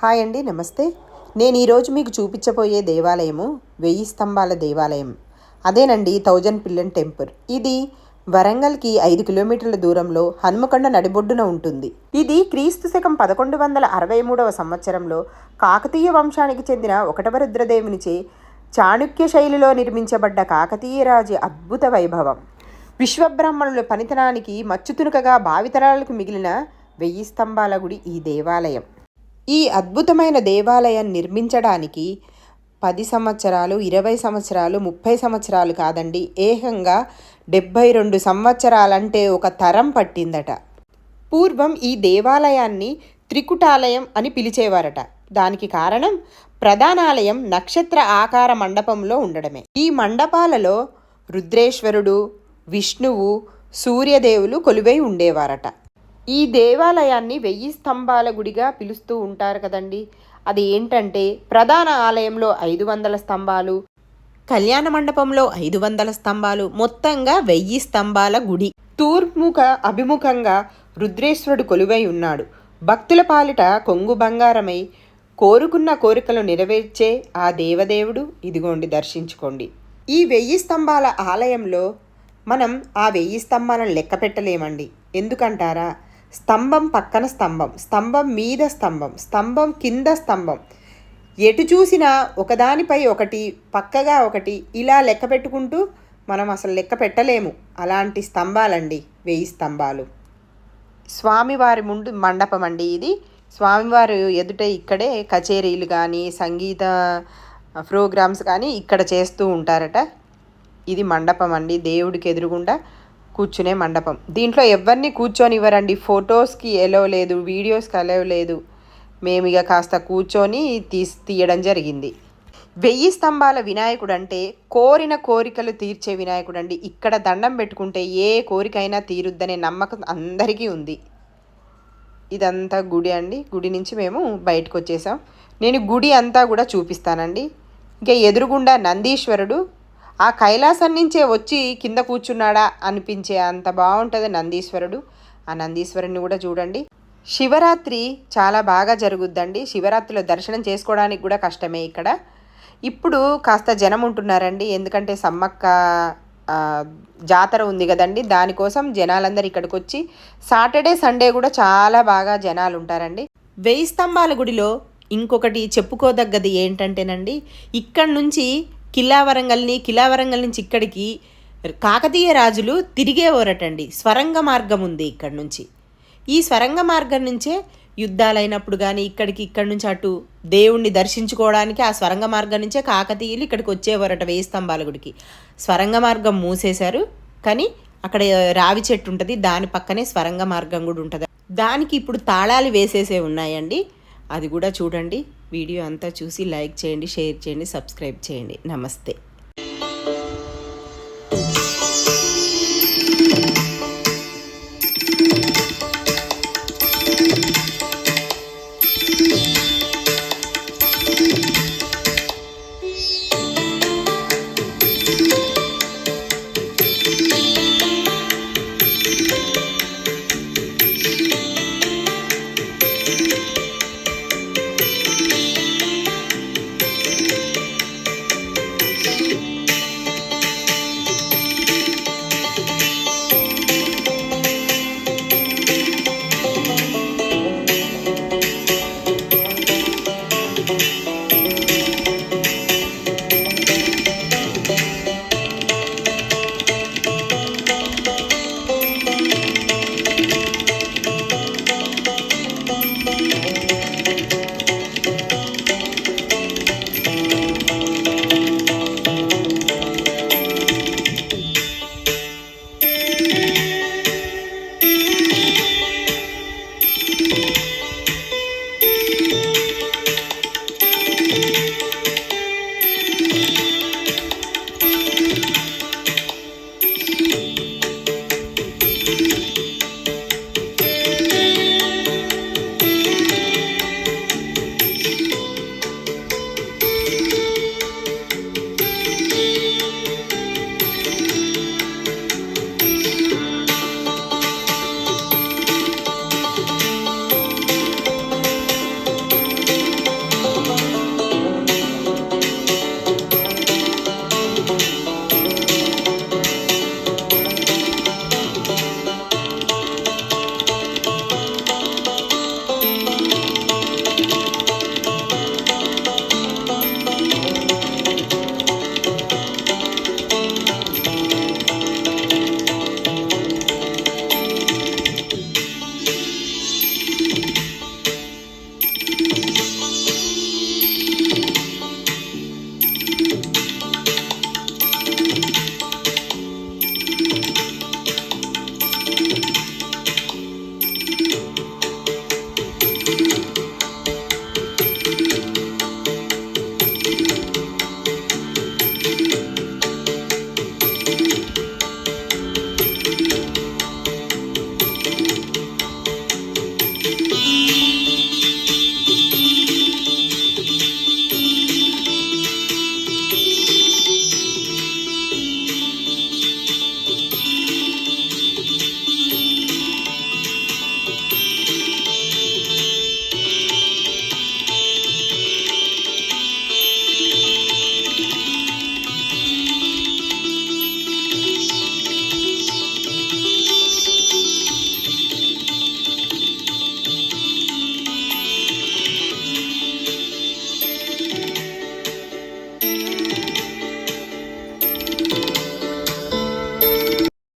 Hi అండి, నమస్తే. నేను ఈరోజు మీకు చూపించబోయే దేవాలయము 1000 స్తంభాల దేవాలయం. అదేనండి 1000 పిల్లర్ టెంపుల్. ఇది వరంగల్కి 5 కిలోమీటర్ల దూరంలో హనుమకొండ నడిబొడ్డున ఉంటుంది. ఇది క్రీస్తు శకం 1163 సంవత్సరంలో కాకతీయ వంశానికి చెందిన 1వ రుద్రదేవునిచే చాణుక్య శైలిలో నిర్మించబడ్డ కాకతీయ రాజు అద్భుత వైభవం. విశ్వబ్రాహ్మణుల పనితనానికి మచ్చుతునుకగా భావితరాలకు మిగిలిన 1000 స్తంభాల గుడి ఈ దేవాలయం. ఈ అద్భుతమైన దేవాలయం నిర్మించడానికి 10 సంవత్సరాలు, 20 సంవత్సరాలు, 30 సంవత్సరాలు కాదండి, ఏకంగా 72 సంవత్సరాలంటే ఒక తరం పట్టిందట. పూర్వం ఈ దేవాలయాన్ని త్రికుటాలయం అని పిలిచేవారట. దానికి కారణం ప్రధానాలయం నక్షత్ర ఆకార మండపంలో ఉండడమే. ఈ మండపాలలో రుద్రేశ్వరుడు, విష్ణువు, సూర్యదేవులు కొలువై ఉండేవారట. ఈ దేవాలయాన్ని 1000 స్తంభాల గుడిగా పిలుస్తూ ఉంటారు కదండి. అది ఏంటంటే ప్రధాన ఆలయంలో 500 స్తంభాలు, కళ్యాణ మండపంలో 500 స్తంభాలు, మొత్తంగా 1000 స్తంభాల గుడి. తూర్పుముఖ అభిముఖంగా రుద్రేశ్వరుడు కొలువై ఉన్నాడు. భక్తుల పాలిట కొంగు బంగారమై కోరుకున్న కోరికలు నెరవేర్చే ఆ దేవదేవుడు ఇదిగోండి, దర్శించుకోండి. ఈ 1000 స్తంభాల ఆలయంలో మనం ఆ 1000 స్తంభాలను లెక్క పెట్టలేమండి. ఎందుకంటారా? స్తంభం పక్కన స్తంభం, స్తంభం మీద స్తంభం, స్తంభం కింద స్తంభం, ఎటు చూసినా ఒకదానిపై ఒకటి, పక్కగా ఒకటి, ఇలా లెక్క పెట్టుకుంటూ మనం అసలు లెక్క పెట్టలేము. అలాంటి స్తంభాలండి 1000 స్తంభాలు. స్వామివారి ముందు మండపం అండి ఇది. స్వామివారు ఎదుట ఇక్కడే కచేరీలు కానీ, సంగీత ప్రోగ్రామ్స్ కానీ ఇక్కడ చేస్తూ ఉంటారట. ఇది మండపం అండి, దేవుడికి ఎదురుగుండా కూర్చునే మండపం. దీంట్లో ఎవరిని కూర్చొనివ్వరండి. ఫొటోస్కి ఎలో లేదు, వీడియోస్కి ఎలో లేదు. మేము ఇక కాస్త కూర్చొని తీయడం జరిగింది. 1000 స్తంభాల వినాయకుడు అంటే కోరిన కోరికలు తీర్చే వినాయకుడు అండి. ఇక్కడ దండం పెట్టుకుంటే ఏ కోరికైనా తీరుద్దనే నమ్మకం అందరికీ ఉంది. ఇదంతా గుడి అండి. గుడి నుంచి మేము బయటకు వచ్చేసాం. నేను గుడి అంతా కూడా చూపిస్తానండి. ఇంకా ఎదురుగుండా నందీశ్వరుడు ఆ కైలాసం నుంచే వచ్చి కింద కూర్చున్నాడా అనిపించే అంత బాగుంటుంది నందీశ్వరుడు. ఆ నందీశ్వరుని కూడా చూడండి. శివరాత్రి చాలా బాగా జరుగుద్దండి. శివరాత్రిలో దర్శనం చేసుకోవడానికి కూడా కష్టమే ఇక్కడ. ఇప్పుడు కాస్త జనం ఉంటున్నారండి, ఎందుకంటే సమ్మక్క జాతర ఉంది కదండి. దానికోసం జనాలందరూ ఇక్కడికి వచ్చి సాటర్డే సండే కూడా చాలా బాగా జనాలు ఉంటారండి. 1000 స్తంభాల గుడిలో ఇంకొకటి చెప్పుకోదగ్గది ఏంటంటేనండి, ఇక్కడ నుంచి కిలా వరంగల్ నుంచి ఇక్కడికి కాకతీయ రాజులు తిరిగేవారటండి. స్వరంగ మార్గం ఉంది ఇక్కడ నుంచి. ఈ స్వరంగ మార్గం నుంచే యుద్ధాలైనప్పుడు కానీ ఇక్కడి నుంచి అటు దేవుణ్ణి దర్శించుకోవడానికి ఆ స్వరంగ మార్గం నుంచే కాకతీయులు ఇక్కడికి వచ్చేవారట 1000 స్తంభాల గుడికి. స్వరంగ మార్గం మూసేశారు, కానీ అక్కడ రావి చెట్టు ఉంటుంది, దాని పక్కనే స్వరంగ మార్గం కూడా ఉంటుంది. దానికి ఇప్పుడు తాళాలు వేసేసే ఉన్నాయండి. అది కూడా చూడండి. వీడియో అంతా చూసి లైక్ చేయండి, షేర్ చేయండి, సబ్స్క్రైబ్ చేయండి. నమస్తే.